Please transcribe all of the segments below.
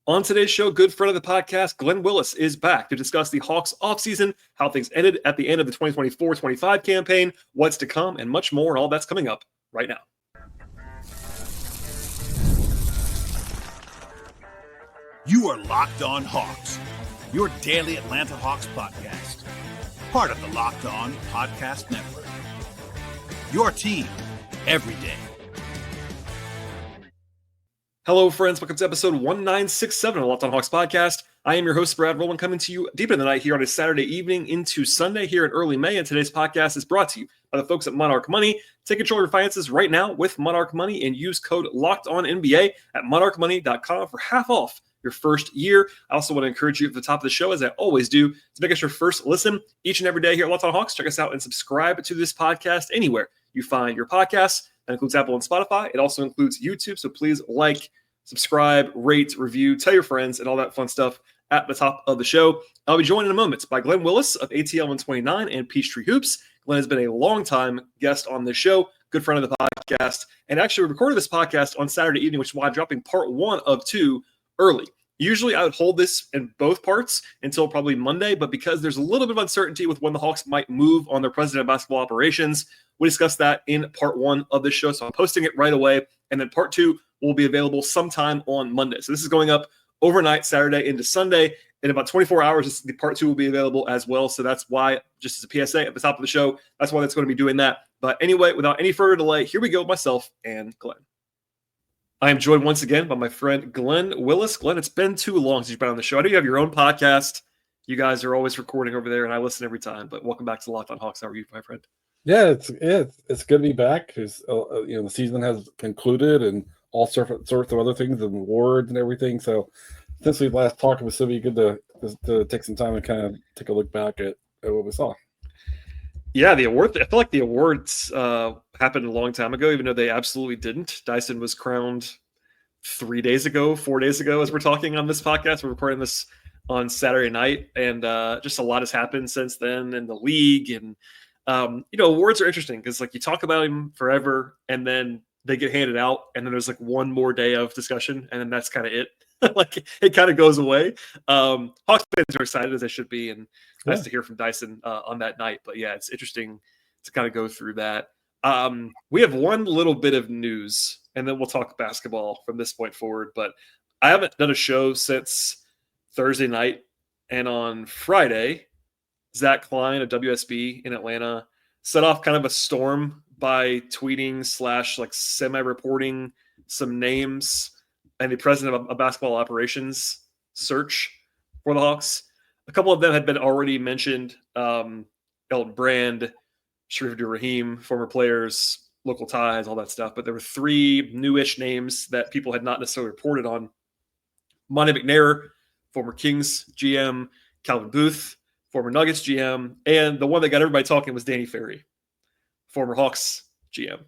On today's show, good friend of the podcast, Glen Willis, is back to discuss the Hawks offseason, how things ended at the end of the 2024-25 campaign, what's to come, and much more, and all that's coming up right now. You are Locked On Hawks, your daily Atlanta Hawks podcast, part of the Locked On Podcast Network. Your team every day. Hello, friends. Welcome to episode 1967 of the Locked On Hawks podcast. I am your host, Brad Rowland, coming to you deep in the night here on a Saturday evening into Sunday here in early May. And today's podcast is brought to you by the folks at Monarch Money. Take control of your finances right now with Monarch Money and use code LOCKEDONNBA at monarchmoney.com for half off your first year. I also want to encourage you at the top of the show, as I always do, to make us your first listen each and every day here at Locked On Hawks. Check us out and subscribe to this podcast anywhere you find your podcasts. That includes Apple and Spotify. It also includes YouTube. So please like, subscribe, rate, review, tell your friends, and all that fun stuff at the top of the show. I'll be joined in a moment by Glen Willis of ATL 129 and Peachtree Hoops. Glen has been a long-time guest on this show, good friend of the podcast, and actually we recorded this podcast on Saturday evening, which is why I'm dropping part 1 of 2 early. Usually I would hold this in both parts until probably Monday, but because there's a little bit of uncertainty with when the Hawks might move on their president of basketball operations, we discussed that in part 1 of this show. So I'm posting it right away. And then part 2 will be available sometime on Monday. So this is going up overnight, Saturday into Sunday. In about 24 hours, the part 2 will be available as well. So that's why, just as a PSA at the top of the show, that's why that's going to be doing that. But anyway, without any further delay, here we go, myself and Glen. I am joined once again by my friend Glen Willis. Glen, it's been too long since you've been on the show. I know you have your own podcast. You guys are always recording over there, and I listen every time. But welcome back to Locked On Hawks. How are you, my friend? Yeah, it's good to be back because the season has concluded and all sorts of other things and awards and everything. So since we last talked, it was so good to take some time and kind of take a look back at what we saw. Yeah, the award. I feel like the awards happened a long time ago, even though they absolutely didn't. Dyson was crowned 4 days ago, as we're talking on this podcast. We're recording this on Saturday night, and just a lot has happened since then in the league. And awards are interesting because like you talk about them forever, and then they get handed out, and then there's like one more day of discussion, and then that's kind of it. Like it kind of goes away. Hawks fans are excited, as they should be, and nice to hear from Dyson on that night. But yeah, it's interesting to kind of go through that. We have one little bit of news, and then we'll talk basketball from this point forward. But I haven't done a show since Thursday night, and on Friday, Zach Klein of WSB in Atlanta set off kind of a storm by tweeting / semi-reporting some names and the president of a basketball operations search for the Hawks. A couple of them had been already mentioned. Elton Brand, Sharif Abdul-Rahim, former players, local ties, all that stuff. But there were 3 newish names that people had not necessarily reported on. Monte McNair, former Kings GM, Calvin Booth, former Nuggets GM, and the one that got everybody talking was Danny Ferry, former Hawks GM.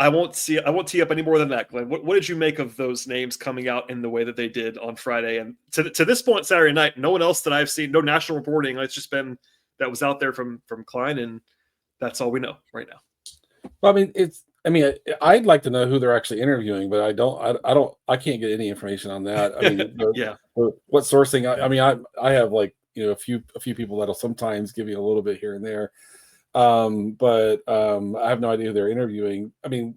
I won't tee up any more than that, Glen. What did you make of those names coming out in the way that they did on Friday? And to this point, Saturday night, no one else that I've seen, no national reporting. It's just been that was out there from Klein, and that's all we know right now. Well, I'd like to know who they're actually interviewing, but I can't get any information on that. I mean, yeah. What sourcing? I have a few people that'll sometimes give you a little bit here and there. But I have no idea who they're interviewing. I mean,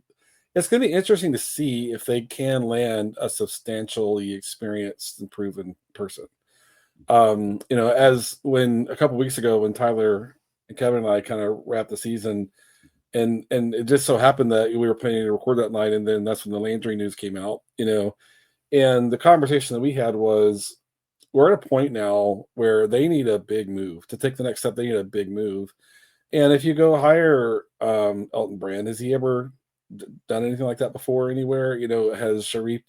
it's going to be interesting to see if they can land a substantially experienced and proven person. As when a couple weeks ago when Tyler and Kevin and I kind of wrapped the season, and it just so happened that we were planning to record that night, and then that's when the Landry news came out. And the conversation that we had was, we're at a point now where they need a big move to take the next step. They need a big move. And if you go hire Elton Brand, has he ever done anything like that before anywhere? Has Sharif,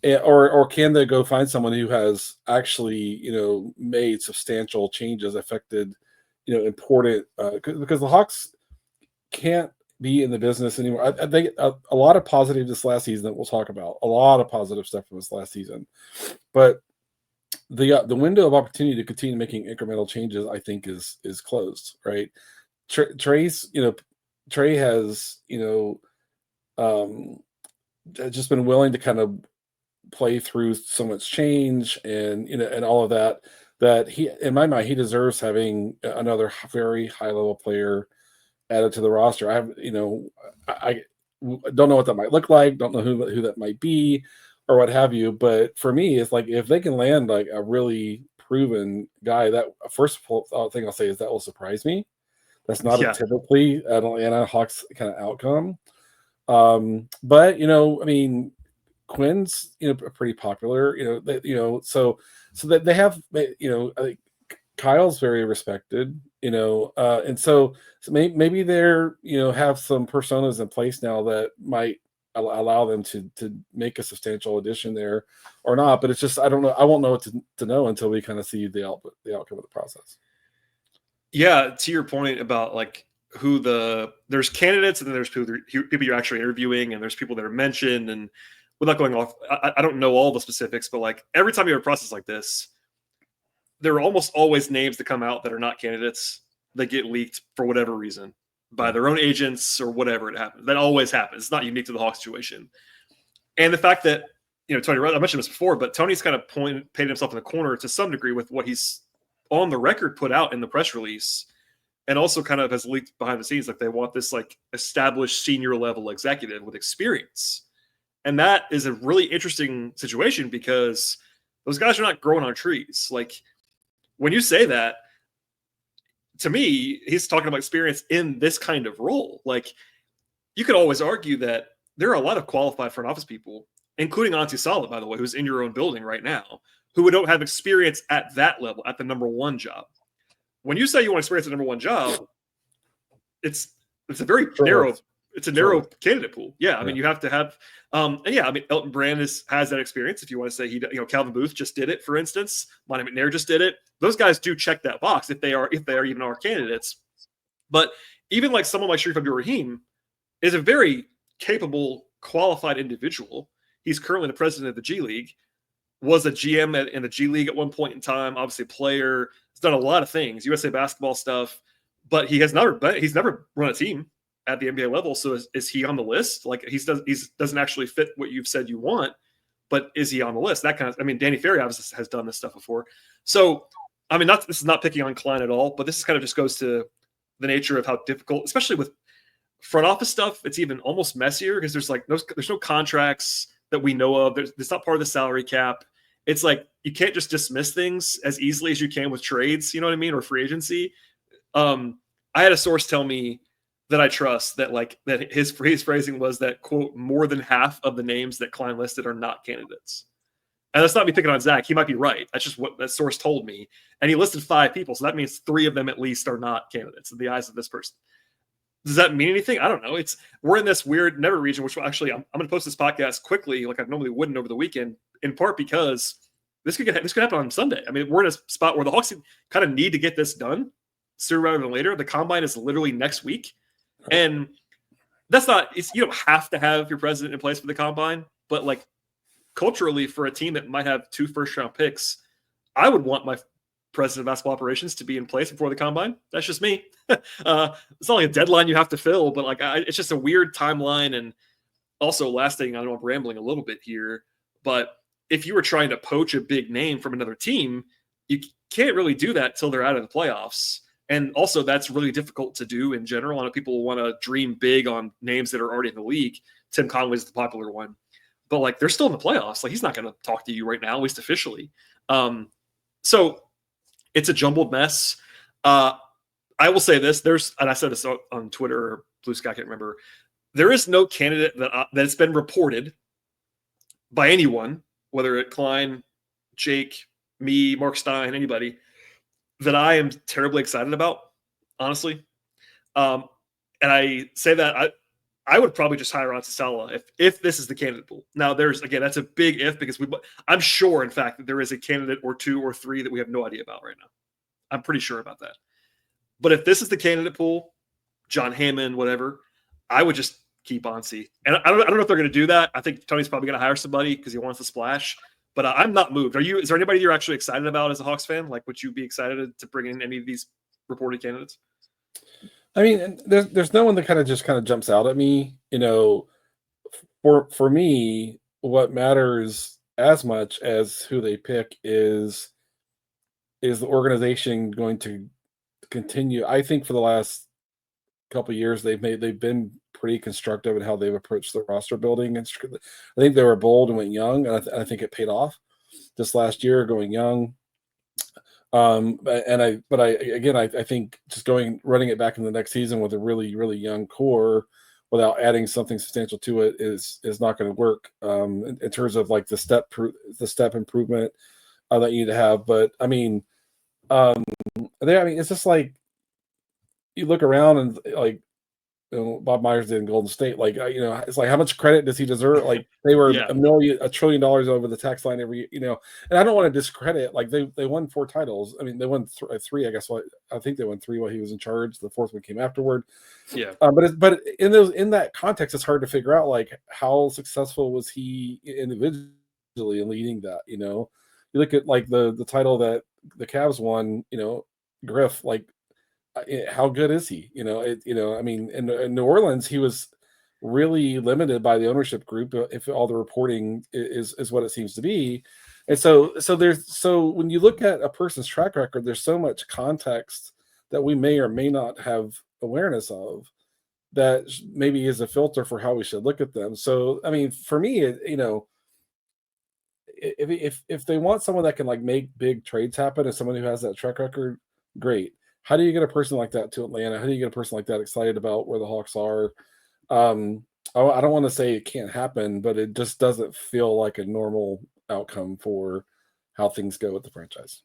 or can they go find someone who has actually, made substantial changes, affected, important, because the Hawks can't be in the business anymore. I think a lot of positive this last season that we'll talk about, a lot of positive stuff from this last season, but the window of opportunity to continue making incremental changes, I think, is closed, right? Trey has, just been willing to kind of play through so much change and and all of that, that he, in my mind, he deserves having another very high level player added to the roster. I don't know what that might look like, don't know who that might be or what have you. But for me, it's like if they can land like a really proven guy, that first thing I'll say is that will surprise me. That's not a typically an Atlanta Hawks kind of outcome. But I mean, Quinn's pretty popular. So that they have I think Kyle's very respected. And so maybe they're have some personas in place now that might allow them to make a substantial addition there or not. But it's just I don't know. I won't know what to know until we kind of see the outcome of the process. Yeah, to your point about like there's candidates and then there's people you're actually interviewing and there's people that are mentioned, and without going off, I don't know all the specifics, but like every time you have a process like this, there are almost always names that come out that are not candidates that get leaked for whatever reason by their own agents or whatever it happens. That always happens. It's not unique to the Hawks situation. And the fact that, Tony, I mentioned this before, but Tony's kind of painted himself in the corner to some degree with what he's on the record put out in the press release, and also kind of has leaked behind the scenes. Like they want this like established senior level executive with experience. And that is a really interesting situation because those guys are not growing on trees. Like when you say that, to me, he's talking about experience in this kind of role. Like you could always argue that there are a lot of qualified front office people, including Auntie Salah, by the way, who's in your own building right now, who don't have experience at that level, at the number one job. When you say you want experience at the number one job, it's a very narrow candidate pool. Yeah, I mean, you have to have, and yeah, I mean, Elton Brand has that experience. If you want to say Calvin Booth just did it, for instance, Monty McNair just did it. Those guys do check that box if they are even our candidates. But even like someone like Sharif Abdul-Rahim is a very capable, qualified individual. He's currently the president of the G League, was a GM in the G League at one point in time, obviously a player. He's done a lot of things, USA basketball stuff, but he's never run a team at the NBA level. So is he on the list? Like he doesn't actually fit what you've said you want, but is he on the list? That kind of, I mean, Danny Ferry obviously has done this stuff before. So, I mean, this is not picking on Klein at all, but this kind of just goes to the nature of how difficult, especially with front office stuff, it's even almost messier because there's no contracts that we know of. It's not part of the salary cap. It's like you can't just dismiss things as easily as you can with trades, you know what I mean, or free agency. I had a source tell me that I trust that his phrasing was that, quote, more than half of the names that Klein listed are not candidates. And that's not me picking on Zach. He might be right. That's just what that source told me. And he listed 5 people. So that means 3 of them at least are not candidates in the eyes of this person. Does that mean anything? I don't know. We're in this weird never region, which actually I'm going to post this podcast quickly, like I normally wouldn't over the weekend, in part because this could happen on Sunday. I mean, we're in a spot where the Hawks kind of need to get this done sooner rather than later. The combine is literally next week, and that's not. You don't have to have your president in place for the combine, but like culturally, for a team that might have 2 first-round picks, I would want my president of basketball operations to be in place before the combine. That's just me. It's not like a deadline you have to fill, but like it's just a weird timeline. And also, last thing, I know I'm rambling a little bit here, but if you were trying to poach a big name from another team, you can't really do that till they're out of the playoffs. And also, that's really difficult to do in general. I know people want to dream big on names that are already in the league. Tim Conway's the popular one, but like they're still in the playoffs. Like he's not going to talk to you right now, at least officially. So it's a jumbled mess. I will say this: and I said this on Twitter or Blue Sky, I can't remember. There is no candidate that's been reported by anyone, whether it Klein, Jake, me, Mark Stein, anybody, that I am terribly excited about, honestly. And I say that I would probably just hire Auntie Salah if this is the candidate pool. Now, that's a big if because I'm sure, in fact, that there is a candidate or 2 or 3 that we have no idea about right now. I'm pretty sure about that. But if this is the candidate pool, John Hammond, whatever, I would just keep Auntie. And I don't know if they're going to do that. I think Tony's probably going to hire somebody because he wants to splash. But I'm not moved. Is there anybody you're actually excited about as a Hawks fan? Like, would you be excited to bring in any of these reported candidates? I mean, there's no one that kind of jumps out at me. For me, what matters as much as who they pick is the organization going to continue. I think for the last couple of years they've been pretty constructive in how they've approached the roster building. And I think they were bold and went young, and I think it paid off this last year going young. I think just running it back in the next season with a really, really young core without adding something substantial to it is not going to work in terms of like the step improvement that you need to have. But it's just like you look around and like Bob Myers did in Golden State. Like it's like how much credit does he deserve? Like they were $1 trillion over the tax line every. And I don't want to discredit. Like they won 4 titles. I mean they won 3. I guess I think they won 3 while he was in charge. The 4th one came afterward. Yeah. But in that context, it's hard to figure out like how successful was he individually in leading that. You look at like the title that the Cavs won. Griff, like how good is he? In New Orleans, he was really limited by the ownership group. If all the reporting is what it seems to be, and so when you look at a person's track record, there's so much context that we may or may not have awareness of that maybe is a filter for how we should look at them. So, I mean, for me, if they want someone that can like make big trades happen and someone who has that track record, great. How do you get a person like that to Atlanta? How do you get a person like that excited about where the Hawks are? I don't want to say it can't happen, but it just doesn't feel like a normal outcome for how things go with the franchise.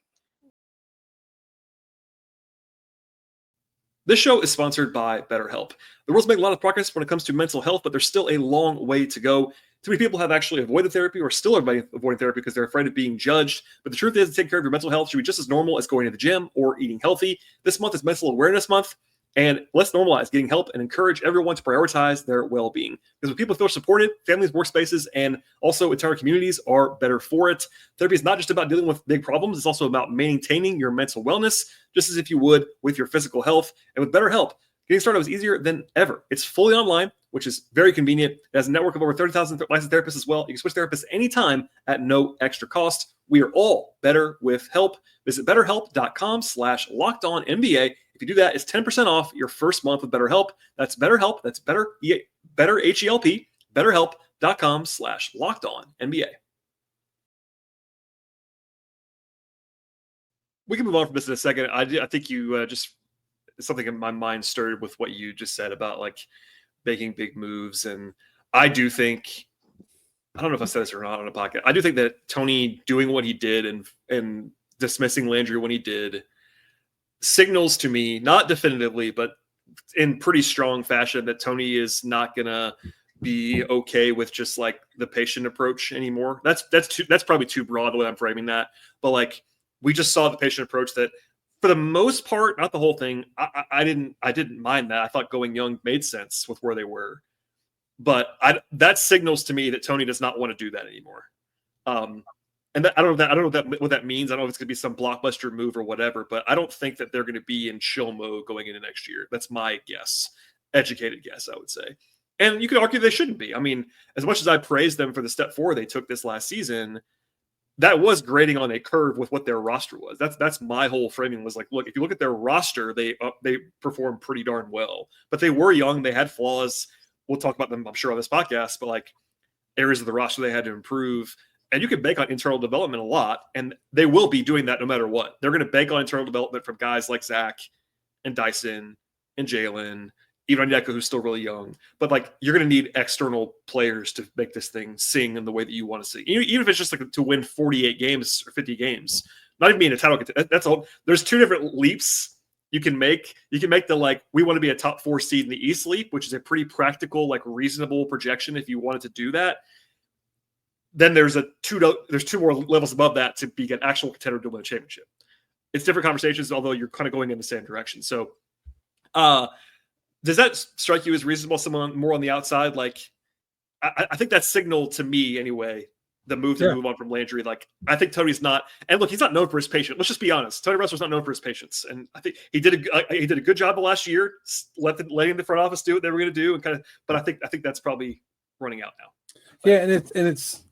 This show is sponsored by Betterhelp. The world's making a lot of progress when it comes to mental health, but there's still a long way to go. Too many people have actually avoided therapy or still are avoiding therapy because they're afraid of being judged. But the truth is, taking care of your mental health should be just as normal as going to the gym or eating healthy. This month is Mental Awareness Month, and let's normalize getting help and encourage everyone to prioritize their well-being. Because when people feel supported, families, workspaces, and also entire communities are better for it. Therapy is not just about dealing with big problems. It's also about maintaining your mental wellness, just as if you would with your physical health. And with BetterHelp, getting started was easier than ever. It's fully online, which is very convenient. It has a network of over 30,000 licensed therapists as well. You can switch therapists anytime at no extra cost. We are all better with help. Visit betterhelp.com/lockedonnba. If you do that, it's 10% off your first month with BetterHelp. That's BetterHelp. That's better H-E-L-P. BetterHelp.com/lockedonnba. We can move on from this in a second. I think you just something in my mind stirred with what you just said about like making big moves. And I do think, I don't know if I said this or not on a podcast, I do think that Tony doing what he did and dismissing Landry when he did signals to me, not definitively, but in pretty strong fashion, that Tony is not going to be okay with just like the patient approach anymore. That's probably too broad the way I'm framing that. But like, we just saw the patient approach that for the most part, not the whole thing. I didn't mind that. I thought going young made sense with where they were, but that signals to me that Tony does not want to do that anymore. And I don't know what that means. I don't know if it's going to be some blockbuster move or whatever, but I don't think that they're going to be in chill mode going into next year. That's my guess, educated guess, I would say. And you could argue they shouldn't be. I mean, as much as I praise them for the step forward they took this last season, that was grading on a curve with what their roster was. That's my whole framing was like, look, if you look at their roster, they performed pretty darn well, but they were young. They had flaws. We'll talk about them, I'm sure, on this podcast, but like areas of the roster they had to improve. And you can bank on internal development a lot, and they will be doing that no matter what. They're going to bank on internal development from guys like Zach and Dyson and Jalen, even Onyeka, who's still really young. But like, you're going to need external players to make this thing sing in the way that you want to sing. Even if it's just like to win 48 games or 50 games, not even being a title. That's all. There's 2 different leaps you can make. You can make the like, we want to be a top 4 seed in the East leap, which is a pretty practical, like reasonable projection if you wanted to do that. Then there's 2 more levels above that to be an actual contender to win a championship. It's different conversations, although you're kind of going in the same direction. So, does that strike you as reasonable? Someone more on the outside, like I think that signal to me anyway. The move to move on from Landry, like I think Tony's not. And look, he's not known for his patience. Let's just be honest. Tony Russell's not known for his patience, and I think he did a good job the last year, letting the front office do what they were going to do, and kind of. But I think that's probably running out now. Yeah, and it's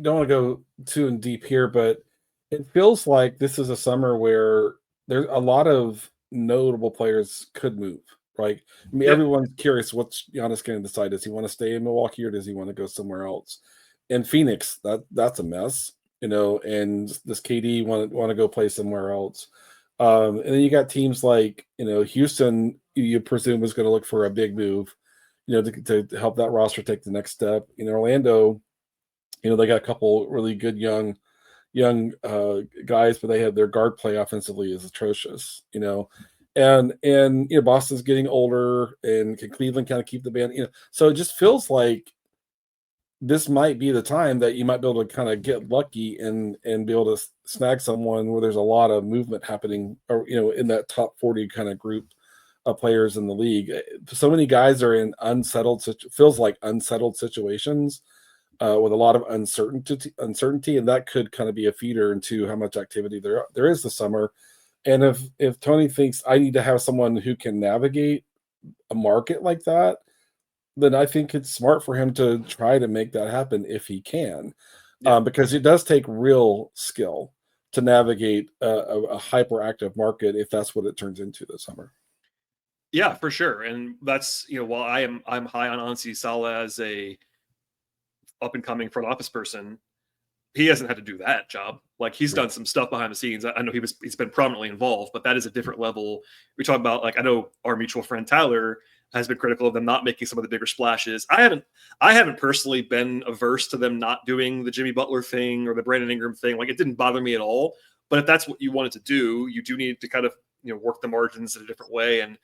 don't want to go too in deep here, but it feels like this is a summer where there's a lot of notable players could move. Like, I mean, Yeah, everyone's curious what's Giannis going to decide. Does he want to stay in Milwaukee or does he want to go somewhere else? In Phoenix, that's a mess, and does KD want to go play somewhere else? And then you got teams like, Houston, you presume is going to look for a big move, to help that roster take the next step. Orlando, they got a couple really good young guys, but they have their guard play offensively is atrocious, and Boston's getting older, and can Cleveland kind of keep the band, so it just feels like this might be the time that you might be able to kind of get lucky and be able to snag someone where there's a lot of movement happening, or in that top 40 kind of group of players in the league. So many guys are in feels like unsettled situations, with a lot of uncertainty, and that could kind of be a feeder into how much activity there is this summer. And if Tony thinks I need to have someone who can navigate a market like that, then I think it's smart for him to try to make that happen if he can, because it does take real skill to navigate a hyperactive market if that's what it turns into this summer. yeah, for sure. And that's, while I'm high on Ansi Salah as a up and coming front office person, he hasn't had to do that job. Like, he's done some stuff behind the scenes. I know he's been prominently involved, but that is a different level. We talk about, like, I know our mutual friend Tyler has been critical of them not making some of the bigger splashes. I haven't personally been averse to them not doing the Jimmy Butler thing or the Brandon Ingram thing. Like, it didn't bother me at all. But if that's what you wanted to do, you do need to kind of, work the margins in a different way. And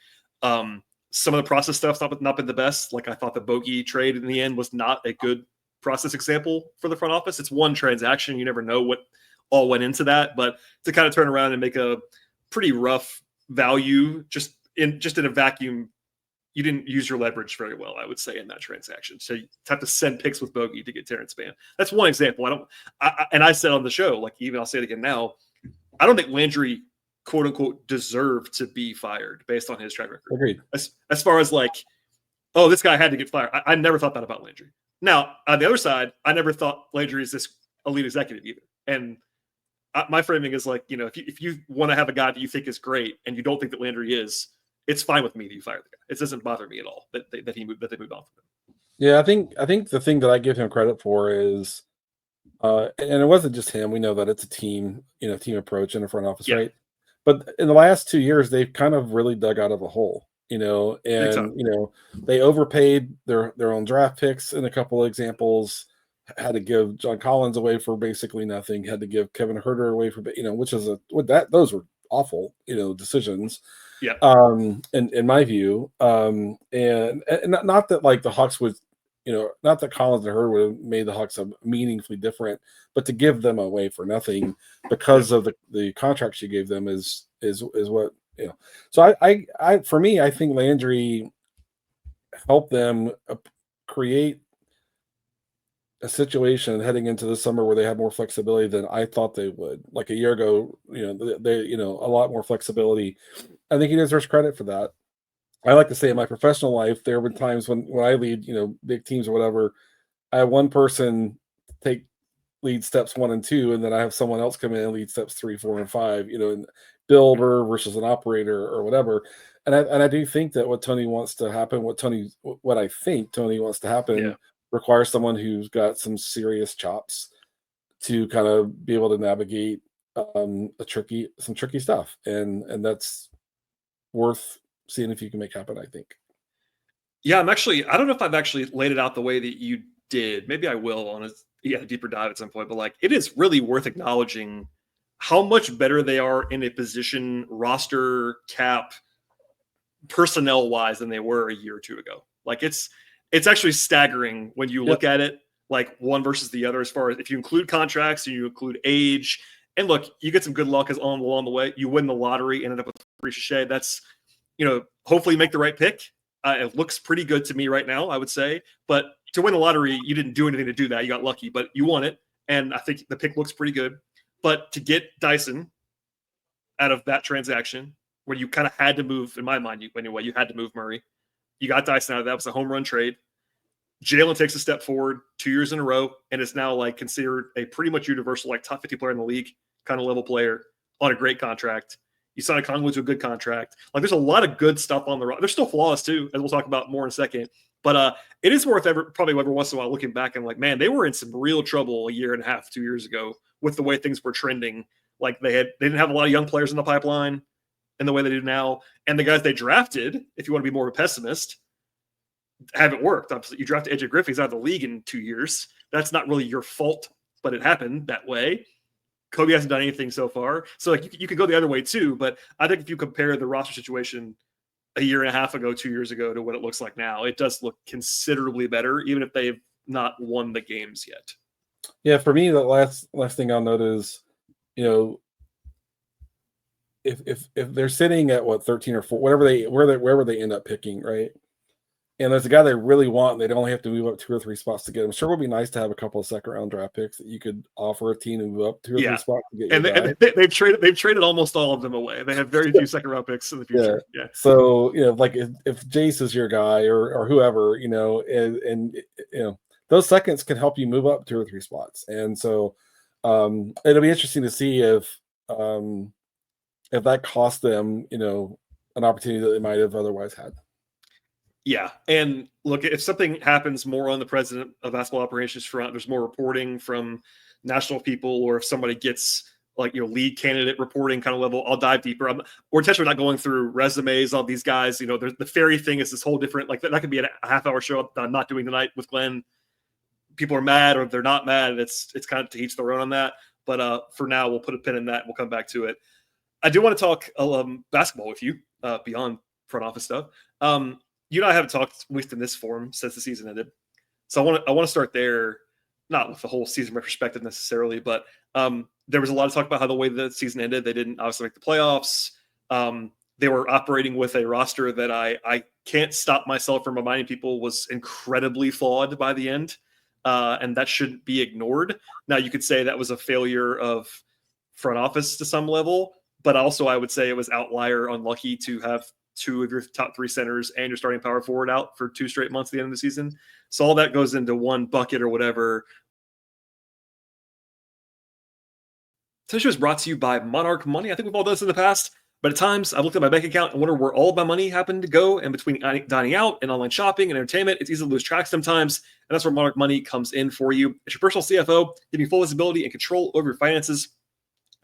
some of the process stuff's not been the best. Like, I thought the Bogey trade in the end was not a good process example for the front office. It's one transaction. You never know what all went into that, but to kind of turn around and make a pretty rough value just in a vacuum, you didn't use your leverage very well, I would say, in that transaction. So you have to send picks with Bogey to get Terrence Mann. That's one example. I said on the show, like, even I'll say it again now, I don't think Landry, quote unquote, deserved to be fired based on his track record. Agreed. As far as like, oh, this guy had to get fired. I never thought that about Landry. Now, on the other side, I never thought Landry is this elite executive either. And my framing is like, if you want to have a guy that you think is great and you don't think that Landry is, it's fine with me that you fire the guy. It doesn't bother me at all that they moved on from him. Yeah, I think the thing that I give him credit for is, and it wasn't just him. We know that it's a team approach in the front office, right? But in the last 2 years, they've kind of really dug out of a hole, and they overpaid their own draft picks in a couple of examples. Had to give John Collins away for basically nothing. Had to give Kevin Huerter away for which is those were awful decisions. Yeah. In my view, and not that like the Hawks would, not that Collins and Huerter would have made the Hawks meaningfully different, but to give them away for nothing because of the contracts you gave them is what. So I for me, I think Landry helped them create a situation heading into the summer where they had more flexibility than I thought they would. Like a year ago, they a lot more flexibility. I think he deserves credit for that. I like to say in my professional life, there have been times when I lead, big teams or whatever, I have one person lead steps 1 and 2, and then I have someone else come in and lead steps 3, 4, and 5, and builder versus an operator or whatever. And I do think that what I think Tony wants to happen requires someone who's got some serious chops to kind of be able to navigate some tricky stuff. And that's worth seeing if you can make happen, I think. Yeah, I don't know if I've actually laid it out the way that you did. Maybe I will on a deeper dive at some point, but like, it is really worth acknowledging how much better they are in a position, roster, cap, personnel wise than they were a year or two ago. Like, it's actually staggering when you look at it, like one versus the other, as far as if you include contracts and you include age. And look, you get some good luck along the way. You win the lottery, ended up with Ricochet. That's, hopefully you make the right pick. It looks pretty good to me right now, I would say. But to win the lottery, you didn't do anything to do that. You got lucky, but you won it. And I think the pick looks pretty good. But to get Dyson out of that transaction, where you kind of had to move, in my mind, you had to move Murray. You got Dyson out of that. It was a home run trade. Jalen takes a step forward 2 years in a row and is now like considered a pretty much universal, like top 50 player in the league kind of level player on a great contract. You sign a Conway to a good contract. Like there's a lot of good stuff on the roster. There's still flaws too, as we'll talk about more in a second. But it is worth probably every once in a while looking back and like, man, they were in some real trouble a year and a half, 2 years ago with the way things were trending. Like they didn't have a lot of young players in the pipeline in the way they do now. And the guys they drafted, if you want to be more of a pessimist, haven't worked. You drafted AJ Griffin, he's out of the league in 2 years. That's not really your fault, but it happened that way. Kobe hasn't done anything so far. So like you could go the other way too. But I think if you compare the roster situation a year and a half ago, 2 years ago to what it looks like now, it does look considerably better, even if they've not won the games yet. Yeah, for me, the last thing I'll note is, if they're sitting at 13 or 4, wherever they end up picking, right? And there's a guy they really want, and they'd only have to move up 2 or 3 spots to get him. Sure, it would be nice to have a couple of second-round draft picks that you could offer a team and move up 2 or 3 spots to get and they've traded almost all of them away. They have very few second-round picks in the future. Yeah. So like if Jace is your guy or whoever, and those seconds can help you move up 2 or 3 spots. And so it'll be interesting to see if that cost them, an opportunity that they might have otherwise had. Yeah. And look, if something happens more on the president of basketball operations front, there's more reporting from national people, or if somebody gets like, lead candidate reporting kind of level, I'll dive deeper. We're intentionally not going through resumes of these guys. The fairy thing is this whole different, like that could be a half-hour show that I'm not doing tonight with Glenn. People are mad or they're not mad. It's kind of to each their own on that. But for now, we'll put a pin in that and we'll come back to it. I do want to talk basketball with you beyond front office stuff. You and I haven't talked, at least in this form, since the season ended. So I want to start there, not with the whole season retrospective necessarily, but there was a lot of talk about how the way the season ended, they didn't obviously make the playoffs. They were operating with a roster that I can't stop myself from reminding people was incredibly flawed by the end, and that shouldn't be ignored. Now, you could say that was a failure of front office to some level, but also I would say it was outlier unlucky to have 2 of your top 3 centers and your starting power forward out for 2 straight months at the end of the season. So all that goes into one bucket or whatever. Today's show is brought to you by Monarch Money. I think we've all done this in the past, but at times I've looked at my bank account and wonder where all of my money happened to go. And between dining out and online shopping and entertainment, it's easy to lose track sometimes. And that's where Monarch Money comes in for you. It's your personal CFO, giving you full visibility and control over your finances.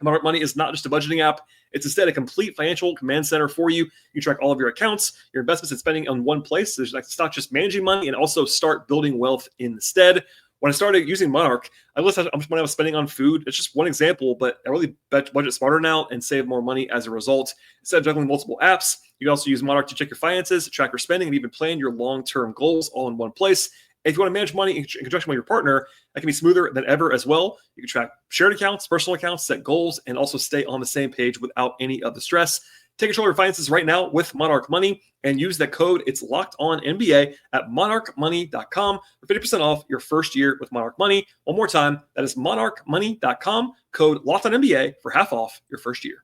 Monarch Money is not just a budgeting app. It's instead a complete financial command center for you. You track all of your accounts, your investments, and spending on one place. It's not just managing money, and also start building wealth instead. When I started using Monarch, I listed how much money I was spending on food. It's just one example, but I really budget smarter now and save more money as a result. Instead of juggling multiple apps, you can also use Monarch to check your finances, track your spending, and even plan your long-term goals all in one place. If you want to manage money in conjunction with your partner, that can be smoother than ever as well. You can track shared accounts, personal accounts, set goals, and also stay on the same page without any of the stress. Take control of your finances right now with Monarch Money and use the code It's Locked On NBA at monarchmoney.com for 50% off your first year with Monarch Money. One more time, that is monarchmoney.com, code Locked On NBA for half off your first year.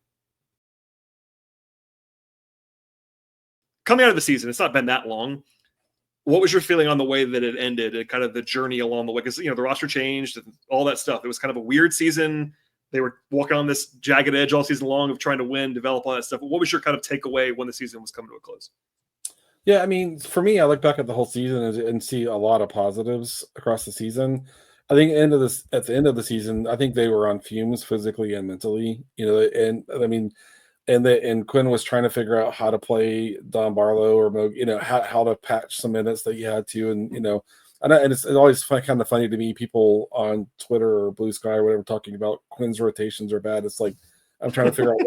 Coming out of the season, it's not been that long. What was your feeling on the way that it ended and kind of the journey along the way? Because, the roster changed and all that stuff. It was kind of a weird season. They were walking on this jagged edge all season long of trying to win, develop all that stuff. But what was your kind of takeaway when the season was coming to a close? Yeah, I mean, for me, I look back at the whole season and see a lot of positives across the season. I think at the end of the season, I think they were on fumes physically and mentally, and I mean, and Quinn was trying to figure out how to play Don Barlow or how to patch some minutes that you had to, and it's always kind of funny to me, people on Twitter or Blue Sky or whatever talking about Quinn's rotations are bad. It's like I'm trying to figure out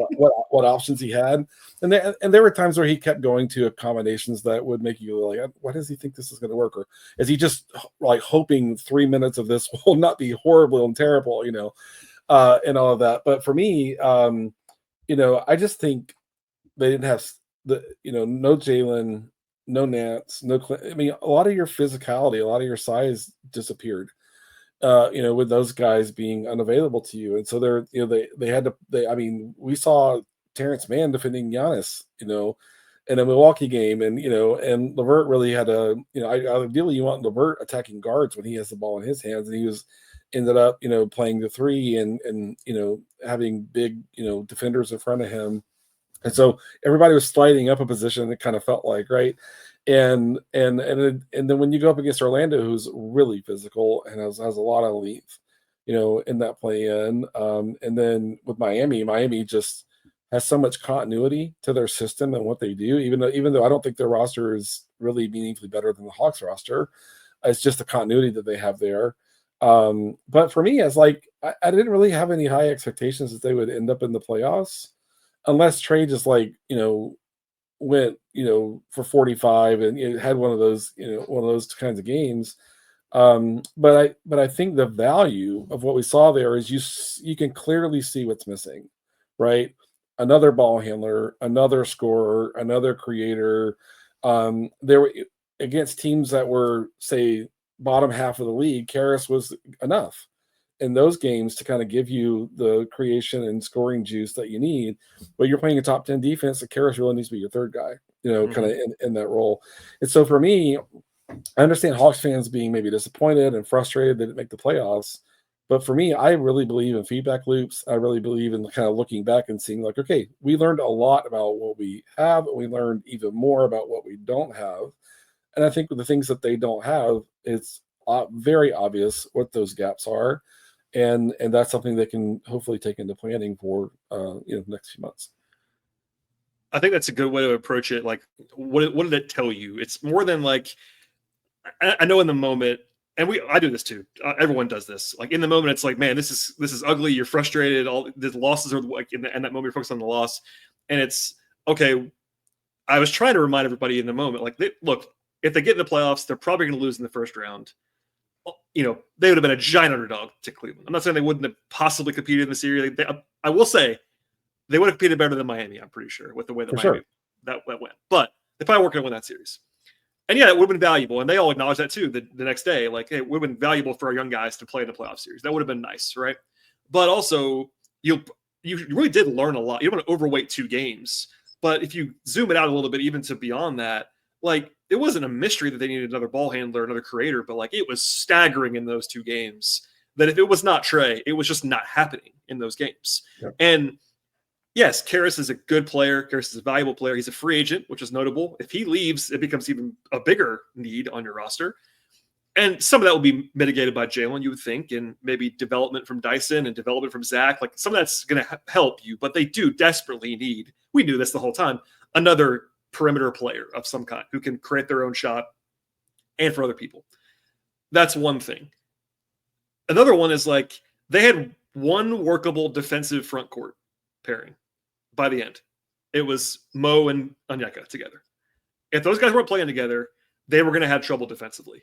what options he had, and there were times where he kept going to accommodations that would make you like, why does he think this is going to work, or is he just like hoping 3 minutes of this will not be horrible and terrible, and all of that. But for me, I just think they didn't have no Jalen, no Nance, no Clint. I mean, a lot of your physicality, a lot of your size disappeared, with those guys being unavailable to you. And so they had to, I mean, we saw Terrence Mann defending Giannis, in a Milwaukee game, and and LeVert really had ideally you want LeVert attacking guards when he has the ball in his hands, and he ended up playing the three and having big defenders in front of him, and so everybody was sliding up a position. It kind of felt like, right, and then when you go up against Orlando, who's really physical and has a lot of length, in that play in, and then with Miami just has so much continuity to their system and what they do, even though I don't think their roster is really meaningfully better than the Hawks roster. It's just the continuity that they have there. But for me, it's like I didn't really have any high expectations that they would end up in the playoffs, unless Trey just went for 45 and had one of those kinds of games. But I think the value of what we saw there is you can clearly see what's missing, right? Another ball handler, another scorer, another creator. There were against teams that were, say, bottom half of the league, Karras was enough in those games to kind of give you the creation and scoring juice that you need. But you're playing a top 10 defense, and Karras really needs to be your third guy, kind of in that role. And so for me, I understand Hawks fans being maybe disappointed and frustrated they didn't make the playoffs. But for me, I really believe in feedback loops. I really believe in kind of looking back and seeing like, okay, we learned a lot about what we have. And we learned even more about what we don't have. And I think with the things that they don't have, it's very obvious what those gaps are. And that's something they can hopefully take into planning for, the next few months. I think that's a good way to approach it. Like, what did it tell you? It's more than like, I know in the moment, and I do this too. Everyone does this. Like in the moment, it's like, man, this is ugly. You're frustrated. All the losses are like in that moment, you're focused on the loss, and it's okay. I was trying to remind everybody in the moment, like, look, if they get in the playoffs, they're probably going to lose in the first round. They would have been a giant underdog to Cleveland. I'm not saying they wouldn't have possibly competed in the series. I will say they would have competed better than Miami. I'm pretty sure with the way that Miami that went, but they probably weren't going to win that series. And yeah, it would have been valuable. And they all acknowledged that too the next day. Like, hey, it would have been valuable for our young guys to play in the playoff series. That would have been nice, right? But also, you really did learn a lot. You don't want to overweight 2 games. But if you zoom it out a little bit, even to beyond that, like, it wasn't a mystery that they needed another ball handler, another creator, but like it was staggering in those 2 games that if it was not Trey, it was just not happening in those games. Yeah. And yes, Karras is a good player. Karras is a valuable player. He's a free agent, which is notable. If he leaves, it becomes even a bigger need on your roster. And some of that will be mitigated by Jalen, you would think, and maybe development from Dyson and development from Zach. Like, some of that's going to help you, but they do desperately need, we knew this the whole time, another perimeter player of some kind who can create their own shot and for other people. That's one thing. Another one is like they had one workable defensive front court pairing by the end. It was Mo and Onyeka together. If those guys weren't playing together, they were going to have trouble defensively,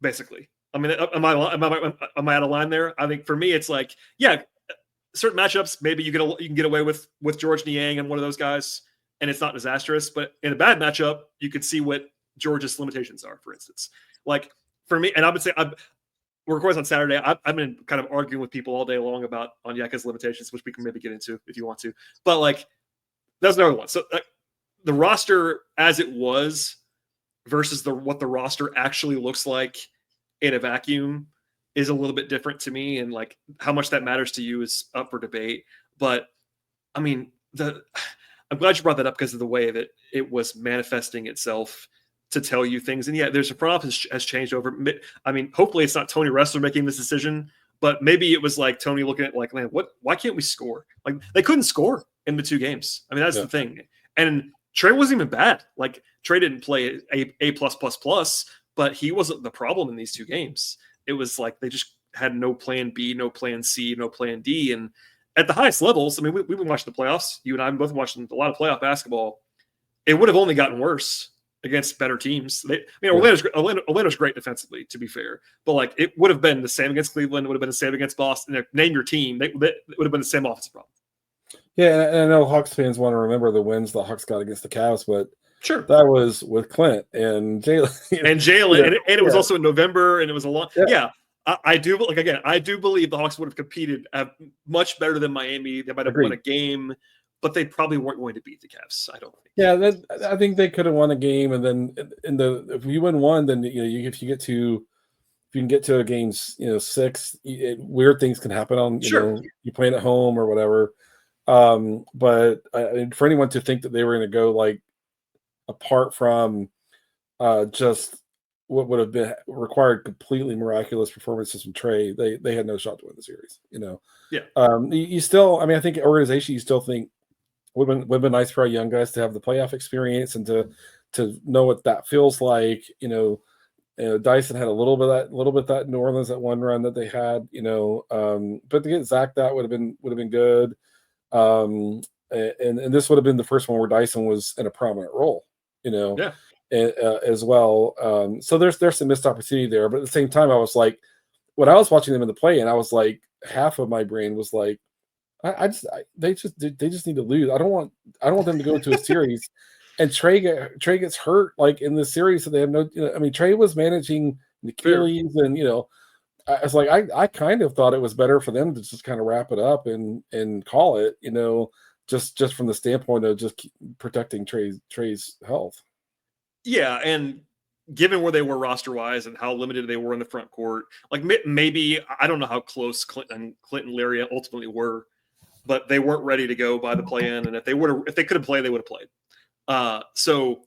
basically. I mean, am I out of line there? I think for me, it's like, yeah, certain matchups, maybe you can get away with George Niang and one of those guys, and it's not disastrous. But in a bad matchup, you could see what George's limitations are, for instance. Like, for me, and I would say we're recording on Saturday. I've been kind of arguing with people all day long about Onyeka's limitations, which we can maybe get into if you want to. But like, that's another one. So the roster as it was versus what the roster actually looks like in a vacuum is a little bit different to me. And like, how much that matters to you is up for debate. But I mean, I'm glad you brought that up because of the way that it was manifesting itself to tell you things. And yeah, there's a front office has changed over. I mean, hopefully it's not Tony Ressler making this decision, but maybe it was like Tony looking at like, man, why can't we score? Like, they couldn't score in the 2 games. I mean, that's the thing. And Trey wasn't even bad. Like, Trey didn't play A+++, but he wasn't the problem in these 2 games. It was like, they just had no plan B, no plan C, no plan D. And at the highest levels, I mean, we've been watching the playoffs. You and I have both watching a lot of playoff basketball. It would have only gotten worse against better teams. Orlando's great defensively, to be fair, but like, it would have been the same against Cleveland. It would have been the same against Boston. Name your team. It would have been the same offensive problem. Yeah, and I know Hawks fans want to remember the wins the Hawks got against the Cavs, but sure, that was with Clint and Jalen. And it was also in November, and it was a long. Yeah. I do believe the Hawks would have competed much better than Miami. They might have won a game. but they probably weren't going to beat the Cavs. I don't think. Yeah, I think they could have won a game, and then if you win one, then if you can get to a game 6, weird things can happen on you playing at home or whatever. But for anyone to think that they were going to go like apart from just what would have been required completely miraculous performances from Trey, they had no shot to win the series. You still, I think organization, you still think would have been nice for our young guys to have the playoff experience and to know what that feels like. Dyson had a little bit that New Orleans, that one run that they had, but to get Zach, that would have been good. And this would have been the first one where Dyson was in a prominent role, as well. So there's some missed opportunity there, but at the same time, I was like, when I was watching them in the play, and I was like, half of my brain was like, they just need to lose. I don't want them to go into a series, and Trey gets hurt like in the series, so they have no. Trey was managing the Achilles, and I was like, I kind of thought it was better for them to just kind of wrap it up and call it, just from the standpoint of just protecting Trey's health. Yeah, and given where they were roster-wise and how limited they were in the front court, like maybe I don't know how close Clint and Larry ultimately were, but they weren't ready to go by the play-in, and if they could have played, they would have played. So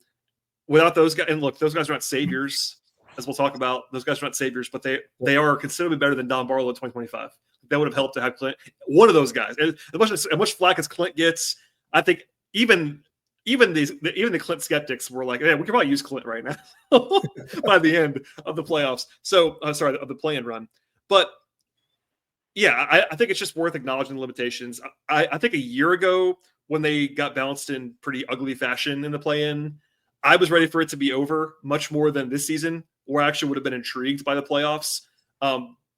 without those guys, and look, those guys are not saviors, as we'll talk about. Those guys are not saviors, but they are considerably better than Don Barlow in 2025. That would have helped to have Clint, one of those guys. As much flack as Clint gets, I think even the Clint skeptics were like, "Yeah, we could probably use Clint right now by the end of the playoffs." So, of the play-in run. But yeah, I think it's just worth acknowledging the limitations. I think a year ago when they got bounced in pretty ugly fashion in the play-in, I was ready for it to be over much more than this season, where I actually would have been intrigued by the playoffs.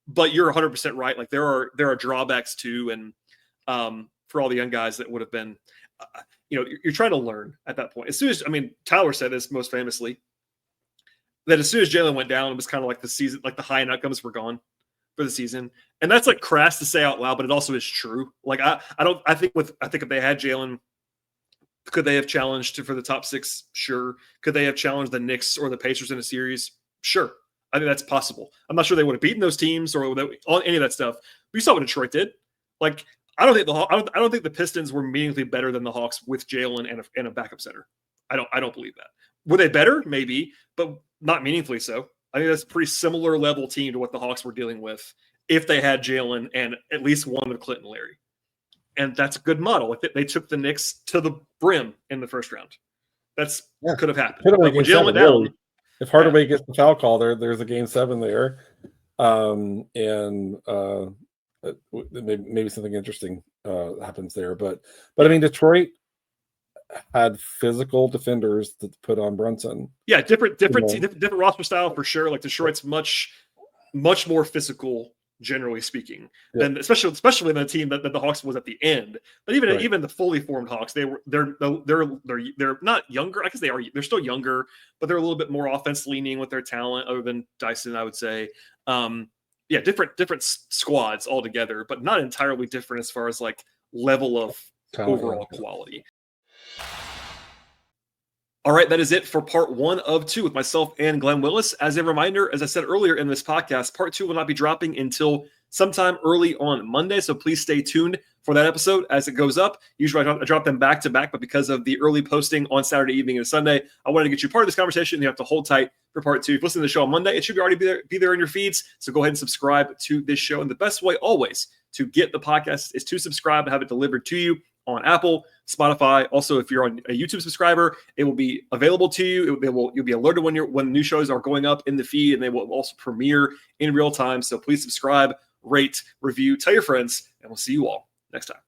But you're 100% right. Like there are drawbacks too, and for all the young guys that would have been, you're trying to learn at that point. As soon as Tyler said this most famously, that as soon as Jalen went down, it was kind of like the season, like the high end outcomes were gone for the season, and that's like crass to say out loud, but it also is true. Like I think if they had Jalen, could they have challenged for the top 6? Sure. Could they have challenged the Knicks or the Pacers in a series? Sure. I think that's possible. I'm not sure they would have beaten those teams or any of that stuff. We saw what Detroit did. Like I don't think the Pistons were meaningfully better than the Hawks with Jalen and a backup center. I don't believe that. Were they better? Maybe, but not meaningfully so. I think that's a pretty similar level team to what the Hawks were dealing with if they had Jalen and at least one of Clint and Larry. And that's a good model. If they took the Knicks to the brim in the first round, could have happened. Like when Jalen went down, if Hardaway gets the foul call, there's a game 7 there, and maybe something interesting happens there. But Detroit had physical defenders to put on Brunson. Yeah, different roster style for sure. Like Detroit's much more physical, generally speaking, than especially in the team that the Hawks was at the end. But even the fully formed Hawks, they're not younger. I guess they're still younger, but they're a little bit more offense leaning with their talent, other than Dyson, I would say. Different squads altogether, but not entirely different as far as like level of overall quality. All right, that is it for part 1 of 2 with myself and Glen Willis. As a reminder, as I said earlier in this podcast, part 2 will not be dropping until sometime early on Monday, so please stay tuned for that episode as it goes up. Usually I drop them back to back, but because of the early posting on Saturday evening and Sunday, I wanted to get you part of this conversation. You have to hold tight for part 2. If you listen to the show on Monday, it should already be there in your feeds, so go ahead and subscribe to this show. And the best way always to get the podcast is to subscribe and have it delivered to you on Apple, Spotify. Also, if you're on a YouTube subscriber, it will be available to you. You'll be alerted when new shows are going up in the feed, and they will also premiere in real time. So please subscribe, rate, review, tell your friends, and we'll see you all next time.